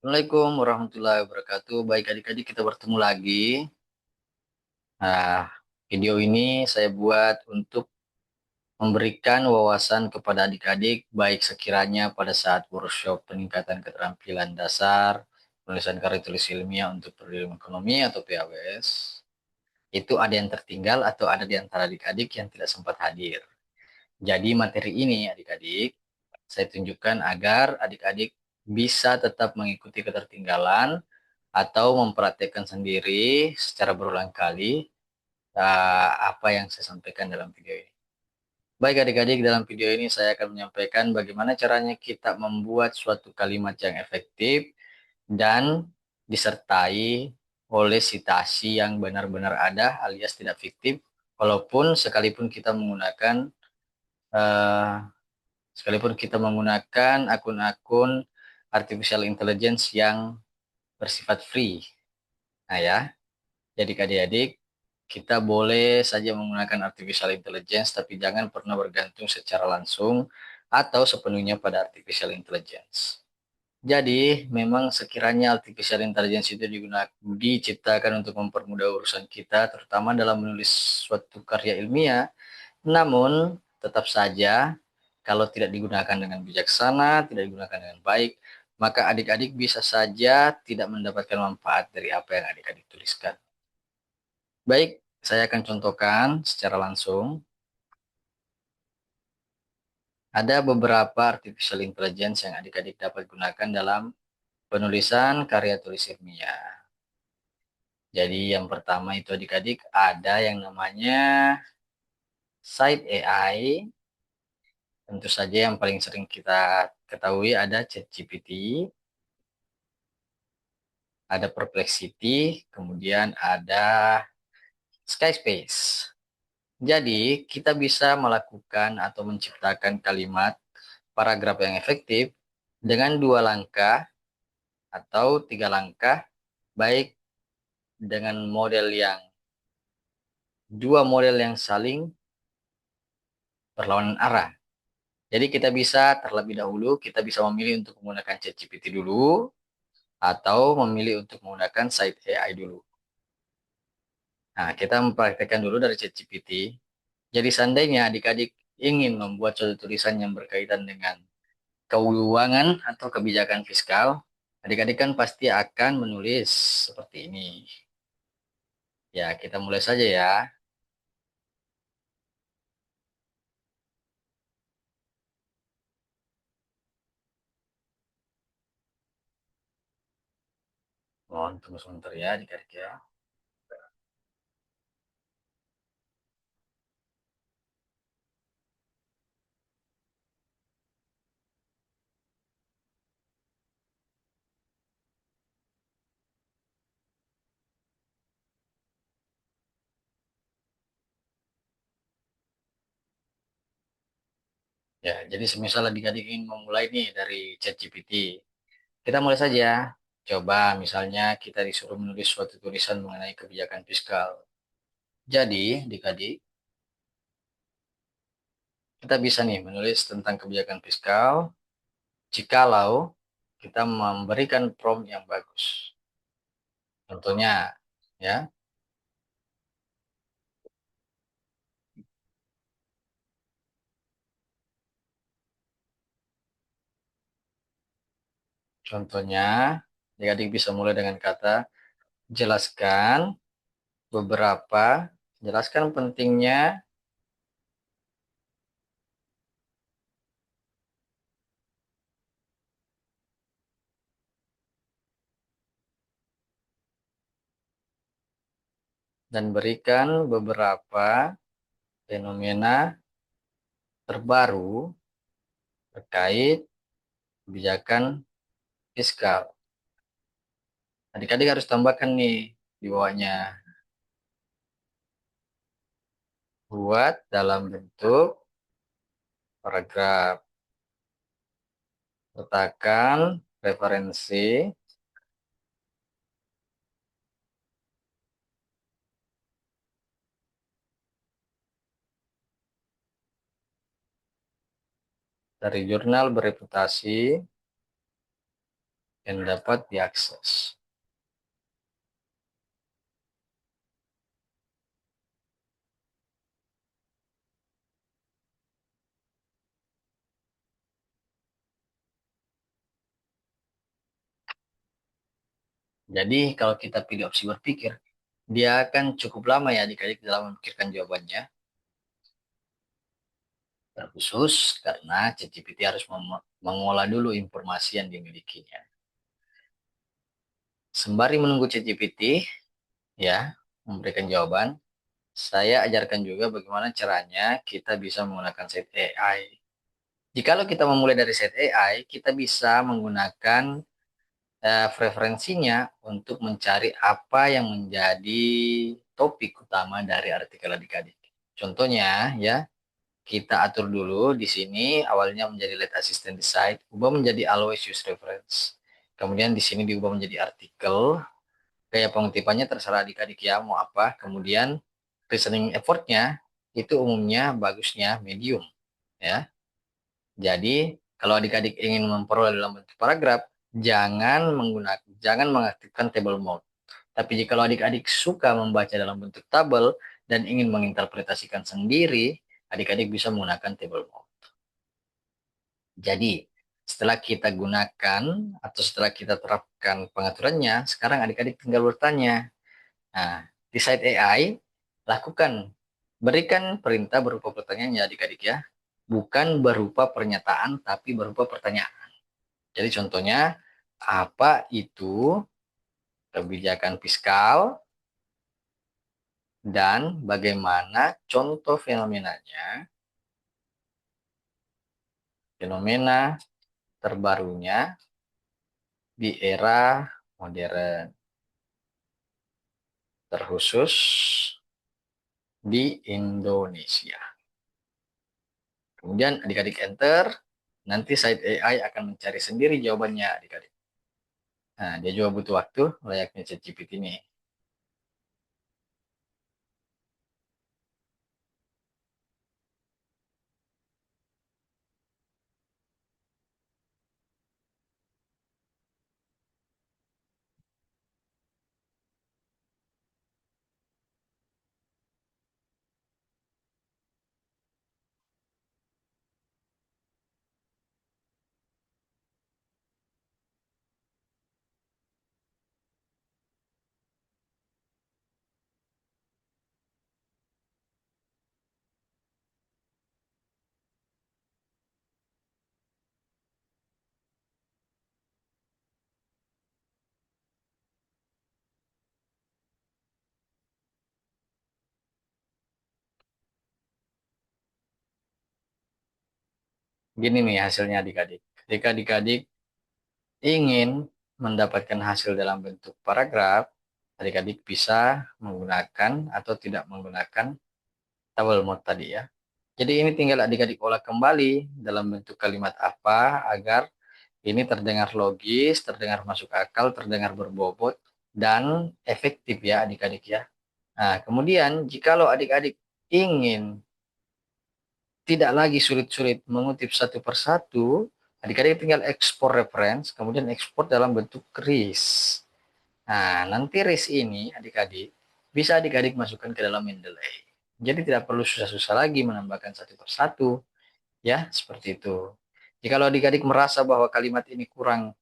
Assalamualaikum warahmatullahi wabarakatuh. Baik adik-adik, kita bertemu lagi. Nah, video ini saya buat untuk memberikan wawasan kepada adik-adik, baik sekiranya pada saat workshop peningkatan keterampilan dasar, penulisan karya tulis ilmiah untuk pendidikan ekonomi atau PAWS, itu ada yang tertinggal atau ada di antara adik-adik yang tidak sempat hadir. Jadi materi ini adik-adik, saya tunjukkan agar adik-adik bisa tetap mengikuti ketertinggalan atau mempraktekkan sendiri secara berulang kali apa yang saya sampaikan dalam video ini. Baik adik-adik, dalam video ini saya akan menyampaikan bagaimana caranya kita membuat suatu kalimat yang efektif dan disertai oleh citasi yang benar-benar ada alias tidak fiktif, walaupun eh, sekalipun kita menggunakan akun-akun artificial intelligence yang bersifat free. Nah ya, jadi adik-adik, kita boleh saja menggunakan artificial intelligence, tapi jangan pernah bergantung secara langsung atau sepenuhnya pada artificial intelligence. Jadi, memang sekiranya artificial intelligence itu diciptakan untuk mempermudah urusan kita, terutama dalam menulis suatu karya ilmiah, namun tetap saja kalau tidak digunakan dengan bijaksana, tidak digunakan dengan baik, maka adik-adik bisa saja tidak mendapatkan manfaat dari apa yang adik-adik tuliskan. Baik, saya akan contohkan secara langsung. Ada beberapa artificial intelligence yang adik-adik dapat gunakan dalam penulisan karya tulis ilmiah. Jadi yang pertama itu adik-adik ada yang namanya Site AI. Tentu saja yang paling sering kita ketahui ada ChatGPT, ada Perplexity, kemudian ada Skyspace. Jadi, kita bisa melakukan atau menciptakan kalimat paragraf yang efektif dengan 2 langkah atau 3 langkah, baik dengan dua model yang saling berlawanan arah. Jadi kita bisa terlebih dahulu, kita bisa memilih untuk menggunakan ChatGPT dulu, atau memilih untuk menggunakan Site AI dulu. Nah, kita mempraktekkan dulu dari ChatGPT. Jadi seandainya adik-adik ingin membuat suatu tulisan yang berkaitan dengan keuangan atau kebijakan fiskal, adik-adik kan pasti akan menulis seperti ini. Ya, kita mulai saja ya. Mohon tunggu sebentar ya adik-adik ya. Ya, jadi semisal adik-adik ingin memulai nih dari ChatGPT, kita mulai saja. Coba misalnya kita disuruh menulis suatu tulisan mengenai kebijakan fiskal. Jadi, adik-adik, kita bisa nih menulis tentang kebijakan fiskal jikalau kita memberikan prompt yang bagus. Contohnya, ya, contohnya, adik-adik bisa mulai dengan kata jelaskan beberapa, jelaskan pentingnya dan berikan beberapa fenomena terbaru terkait kebijakan fiskal. Adik-adik harus tambahkan nih di bawahnya. Buat dalam bentuk paragraf. Letakkan referensi dari jurnal bereputasi yang dapat diakses. Jadi kalau kita pilih opsi berpikir, dia akan cukup lama ya adik-adik dalam memikirkan jawabannya. Terkhusus karena ChatGPT harus mengolah dulu informasi yang dimilikinya. Sembari menunggu ChatGPT ya memberikan jawaban, saya ajarkan juga bagaimana caranya kita bisa menggunakan set AI. Jikalau kita memulai dari set AI, kita bisa menggunakan preferensinya untuk mencari apa yang menjadi topik utama dari artikel adik-adik. Contohnya ya, kita atur dulu di sini awalnya menjadi let assistant decide, ubah menjadi always use reference. Kemudian di sini diubah menjadi artikel, gaya pengutipannya terserah adik-adik ya mau apa. Kemudian listening effortnya itu umumnya bagusnya medium ya. Jadi kalau adik-adik ingin memperoleh dalam bentuk paragraf, jangan mengaktifkan table mode. Tapi jika adik-adik suka membaca dalam bentuk tabel dan ingin menginterpretasikan sendiri, adik-adik bisa menggunakan table mode. Jadi, setelah kita gunakan atau setelah kita terapkan pengaturannya, sekarang adik-adik tinggal bertanya. Nah, di site AI, berikan perintah berupa pertanyaan ya adik-adik ya. Bukan berupa pernyataan, tapi berupa pertanyaan. Jadi contohnya, apa itu kebijakan fiskal dan bagaimana contoh fenomena terbarunya di era modern, terkhusus di Indonesia. Kemudian adik-adik enter, nanti site AI akan mencari sendiri jawabannya adik-adik. Nah, dia juga butuh waktu layaknya ChatGPT ini. Gini nih hasilnya adik-adik. Ketika adik-adik ingin mendapatkan hasil dalam bentuk paragraf, adik-adik bisa menggunakan atau tidak menggunakan table mode tadi ya. Jadi ini tinggal adik-adik olah kembali dalam bentuk kalimat apa agar ini terdengar logis, terdengar masuk akal, terdengar berbobot, dan efektif ya adik-adik ya. Nah, kemudian jikalau adik-adik ingin tidak lagi sulit-sulit mengutip satu persatu, adik-adik tinggal ekspor reference, kemudian ekspor dalam bentuk RIS. Nah, nanti RIS ini adik-adik bisa adik-adik masukkan ke dalam Mendeley. Jadi tidak perlu susah-susah lagi menambahkan satu persatu, ya seperti itu. Jika adik-adik merasa bahwa kalimat ini kurang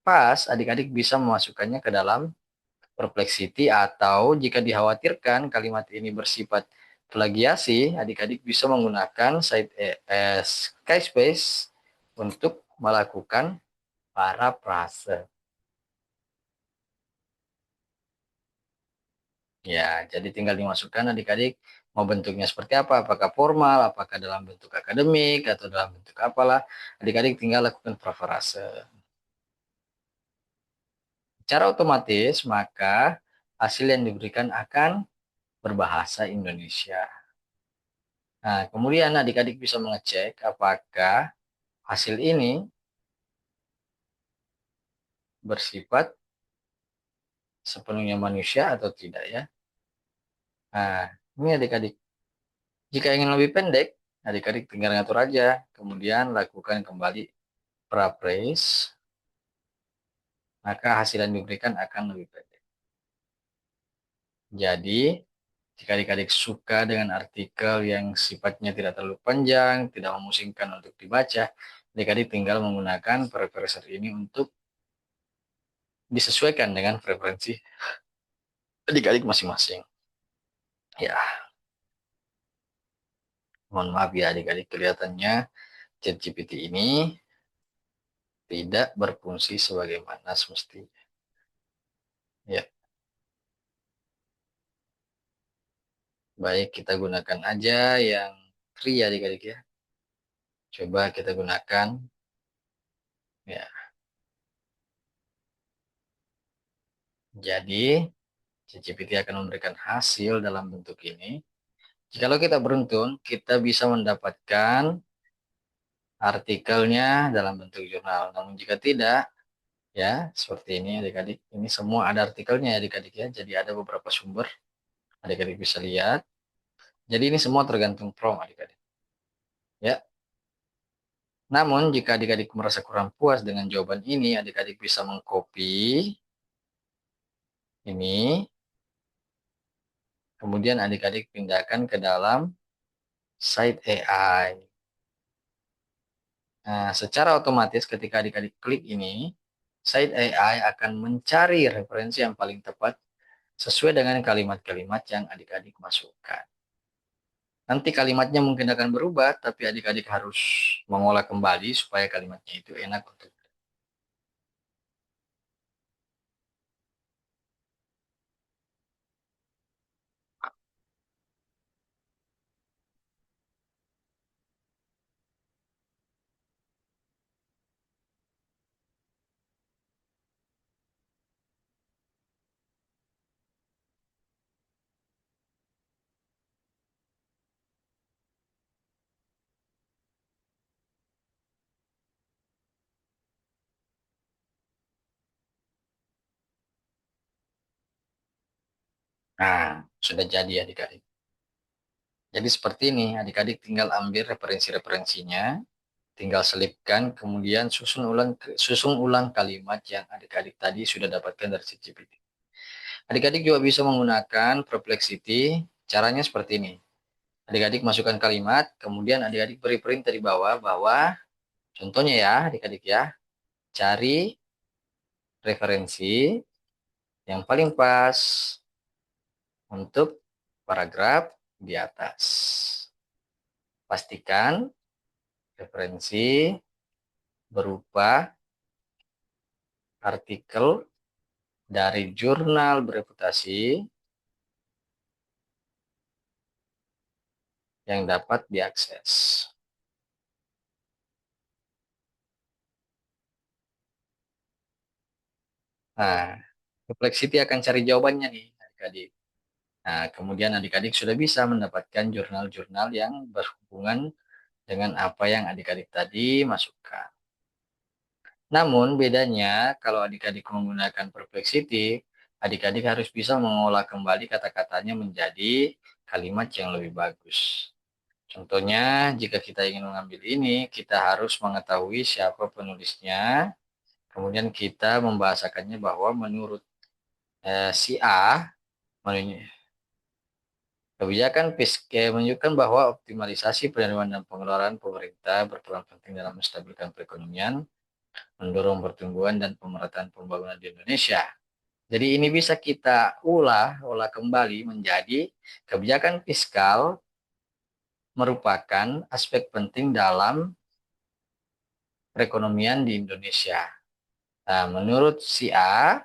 pas, adik-adik bisa memasukkannya ke dalam Perplexity atau jika dikhawatirkan kalimat ini bersifat plagiasi, adik-adik bisa menggunakan site Skyspace untuk melakukan paraphrase. Ya, jadi tinggal dimasukkan adik-adik mau bentuknya seperti apa, apakah formal, apakah dalam bentuk akademik, atau dalam bentuk apalah, adik-adik tinggal lakukan paraphrase. Secara otomatis, maka hasil yang diberikan akan berbahasa Indonesia. Nah, kemudian adik-adik bisa mengecek apakah hasil ini bersifat sepenuhnya manusia atau tidak ya. Nah, ini adik-adik. Jika ingin lebih pendek, adik-adik tinggal ngatur aja. Kemudian lakukan kembali paraphrase. maka hasil yang diberikan akan lebih pendek. Jadi, jika adik-adik suka dengan artikel yang sifatnya tidak terlalu panjang, tidak memusingkan untuk dibaca, adik-adik tinggal menggunakan preferensi ini untuk disesuaikan dengan preferensi adik-adik masing-masing. Ya, mohon maaf ya adik-adik, kelihatannya ChatGPT ini tidak berfungsi sebagaimana semestinya. Ya, baik kita gunakan aja yang free ya adik-adik ya. Coba kita gunakan. Ya, jadi ChatGPT akan memberikan hasil dalam bentuk ini. Jikalau kita beruntung, kita bisa mendapatkan artikelnya dalam bentuk jurnal. Namun jika tidak, ya seperti ini adik-adik. Ini semua ada artikelnya ya adik-adik ya. Jadi ada beberapa sumber, adik-adik bisa lihat. Jadi ini semua tergantung prompt adik-adik. Ya. Namun jika adik-adik merasa kurang puas dengan jawaban ini, adik-adik bisa mengcopy ini, kemudian adik-adik pindahkan ke dalam site AI. Nah, secara otomatis ketika adik-adik klik ini, site AI akan mencari referensi yang paling tepat sesuai dengan kalimat-kalimat yang adik-adik masukkan. Nanti kalimatnya mungkin akan berubah, tapi adik-adik harus mengolah kembali supaya kalimatnya itu enak untuk. Nah, sudah jadi adik-adik. Jadi seperti ini, adik-adik tinggal ambil referensi-referensinya, tinggal selipkan, kemudian susun ulang kalimat yang adik-adik tadi sudah dapatkan dari ChatGPT. Adik-adik juga bisa menggunakan Perplexity, caranya seperti ini. Adik-adik masukkan kalimat, kemudian adik-adik beri perintah di bawah bahwa, contohnya ya adik-adik ya, cari referensi yang paling pas untuk paragraf di atas. Pastikan referensi berupa artikel dari jurnal bereputasi yang dapat diakses. Nah, Perplexity akan cari jawabannya nih, adik-adik. Nah, kemudian adik-adik sudah bisa mendapatkan jurnal-jurnal yang berhubungan dengan apa yang adik-adik tadi masukkan. Namun bedanya kalau adik-adik menggunakan Perplexity, adik-adik harus bisa mengolah kembali kata-katanya menjadi kalimat yang lebih bagus. Contohnya, jika kita ingin mengambil ini, kita harus mengetahui siapa penulisnya, kemudian kita membahasakannya bahwa menurut si A, kebijakan fiskal menunjukkan bahwa optimalisasi penerimaan dan pengeluaran pemerintah berperan penting dalam menstabilkan perekonomian, mendorong pertumbuhan dan pemerataan pembangunan di Indonesia. Jadi ini bisa kita olah kembali menjadi kebijakan fiskal merupakan aspek penting dalam perekonomian di Indonesia. Nah, menurut si A,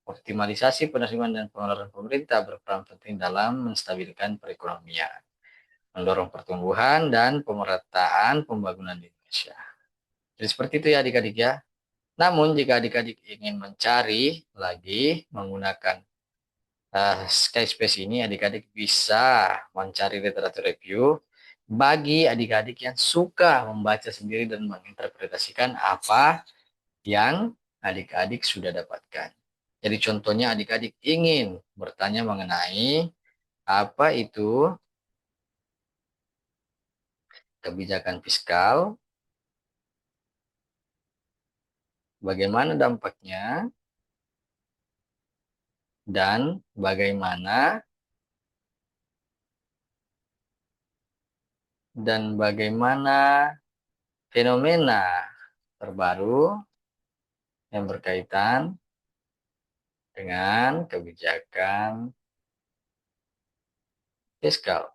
optimalisasi penerimaan dan pengeluaran pemerintah berperan penting dalam menstabilkan perekonomian, mendorong pertumbuhan dan pemerataan pembangunan di Indonesia. Jadi seperti itu ya adik-adik ya. Namun jika adik-adik ingin mencari lagi menggunakan Skyspace ini, adik-adik bisa mencari literatur review bagi adik-adik yang suka membaca sendiri dan menginterpretasikan apa yang adik-adik sudah dapatkan. Jadi contohnya adik-adik ingin bertanya mengenai apa itu kebijakan fiskal, bagaimana dampaknya, dan bagaimana fenomena terbaru yang berkaitan dengan kebijakan fiskal.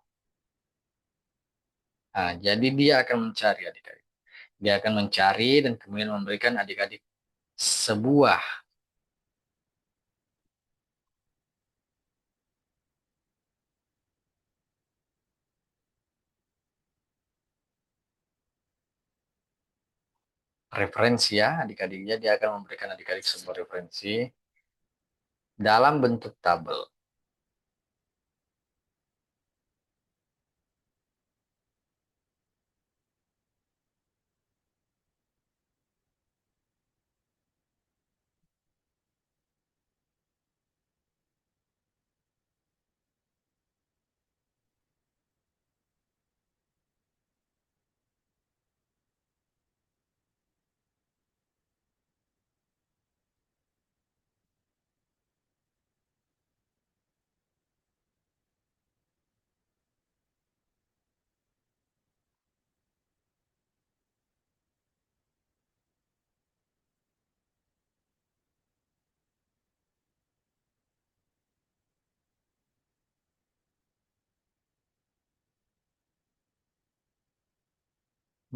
Nah, jadi dia akan mencari adik-adik. Dia akan mencari dan kemudian memberikan adik-adik sebuah referensi ya adik-adiknya. Dia akan memberikan adik-adik sebuah referensi dalam bentuk tabel.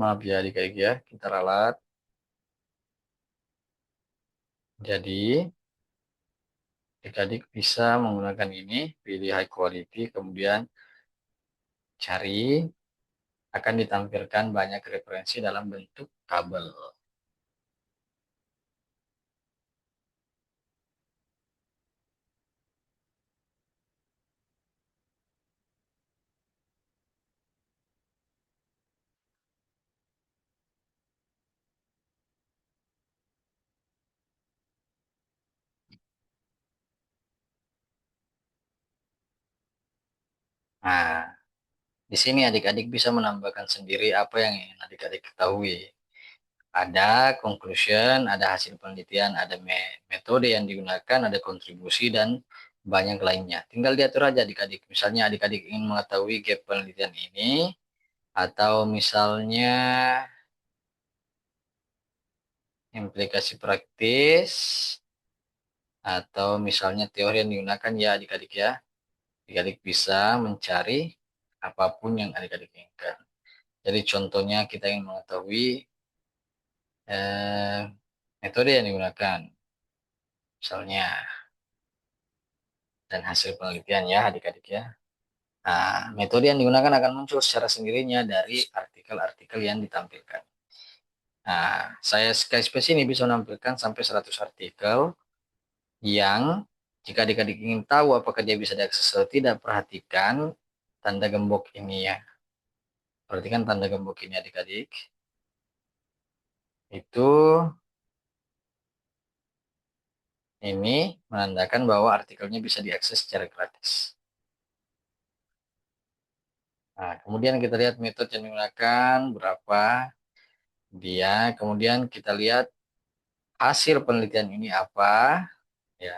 Maaf ya adik-adik ya, kita ralat. Jadi adik-adik bisa menggunakan ini, pilih high quality, kemudian cari, akan ditampilkan banyak referensi dalam bentuk tabel. Nah, di sini adik-adik bisa menambahkan sendiri apa yang ingin adik-adik ketahui. Ada conclusion, ada hasil penelitian, ada metode yang digunakan, ada kontribusi, dan banyak lainnya. Tinggal diatur aja adik-adik. Misalnya adik-adik ingin mengetahui gap penelitian ini, atau misalnya implikasi praktis, atau misalnya teori yang digunakan ya adik-adik ya. Adik-adik bisa mencari apapun yang adik-adik inginkan. Jadi contohnya kita ingin mengetahui eh, metode yang digunakan, misalnya, dan hasil penelitian ya adik-adik ya. Nah, metode yang digunakan akan muncul secara sendirinya dari artikel-artikel yang ditampilkan. Nah, saya Skyspace ini bisa menampilkan sampai 100 artikel yang jika adik-adik ingin tahu apakah dia bisa diakses atau tidak, perhatikan tanda gembok ini ya. Perhatikan tanda gembok ini adik-adik. Itu ini menandakan bahwa artikelnya bisa diakses secara gratis. Nah, kemudian kita lihat metode yang digunakan, berapa dia. Kemudian kita lihat hasil penelitian ini apa. Ya,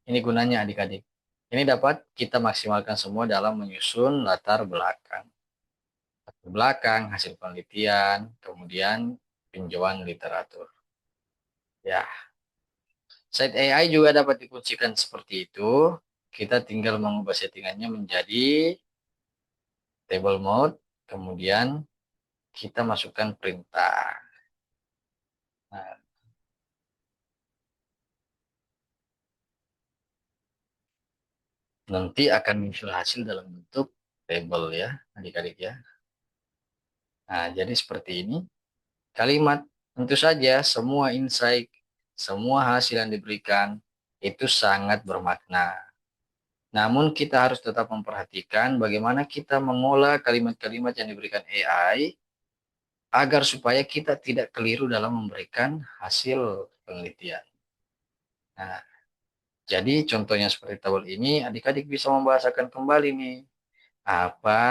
ini gunanya adik-adik. Ini dapat kita maksimalkan semua dalam menyusun latar belakang. Latar belakang, hasil penelitian, kemudian pinjauan literatur. Ya, site AI juga dapat dikuncikan seperti itu. Kita tinggal mengubah settingannya menjadi table mode, kemudian kita masukkan perintah. Nah, nanti akan muncul hasil dalam bentuk table ya, adik-adik ya. Nah, jadi seperti ini. Kalimat, tentu saja semua insight, semua hasil yang diberikan itu sangat bermakna. Namun kita harus tetap memperhatikan bagaimana kita mengolah kalimat-kalimat yang diberikan AI agar supaya kita tidak keliru dalam memberikan hasil penelitian. Nah, jadi contohnya seperti tabel ini, adik-adik bisa membahasakan kembali nih apa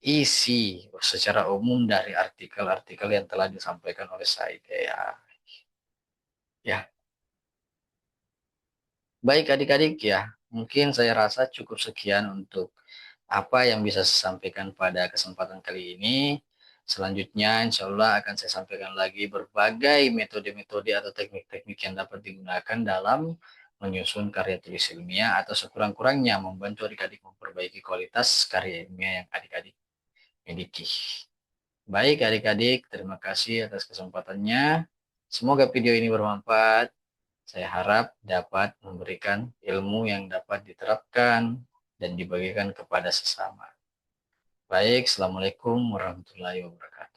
isi secara umum dari artikel-artikel yang telah disampaikan oleh saya. Ya, Baik adik-adik ya, mungkin saya rasa cukup sekian untuk apa yang bisa saya sampaikan pada kesempatan kali ini. Selanjutnya, insya Allah akan saya sampaikan lagi berbagai metode-metode atau teknik-teknik yang dapat digunakan dalam menyusun karya tulis ilmiah atau sekurang-kurangnya membantu adik-adik memperbaiki kualitas karya ilmiah yang adik-adik miliki. Baik adik-adik, terima kasih atas kesempatannya. Semoga video ini bermanfaat. Saya harap dapat memberikan ilmu yang dapat diterapkan dan dibagikan kepada sesama. Baik, Assalamualaikum warahmatullahi wabarakatuh.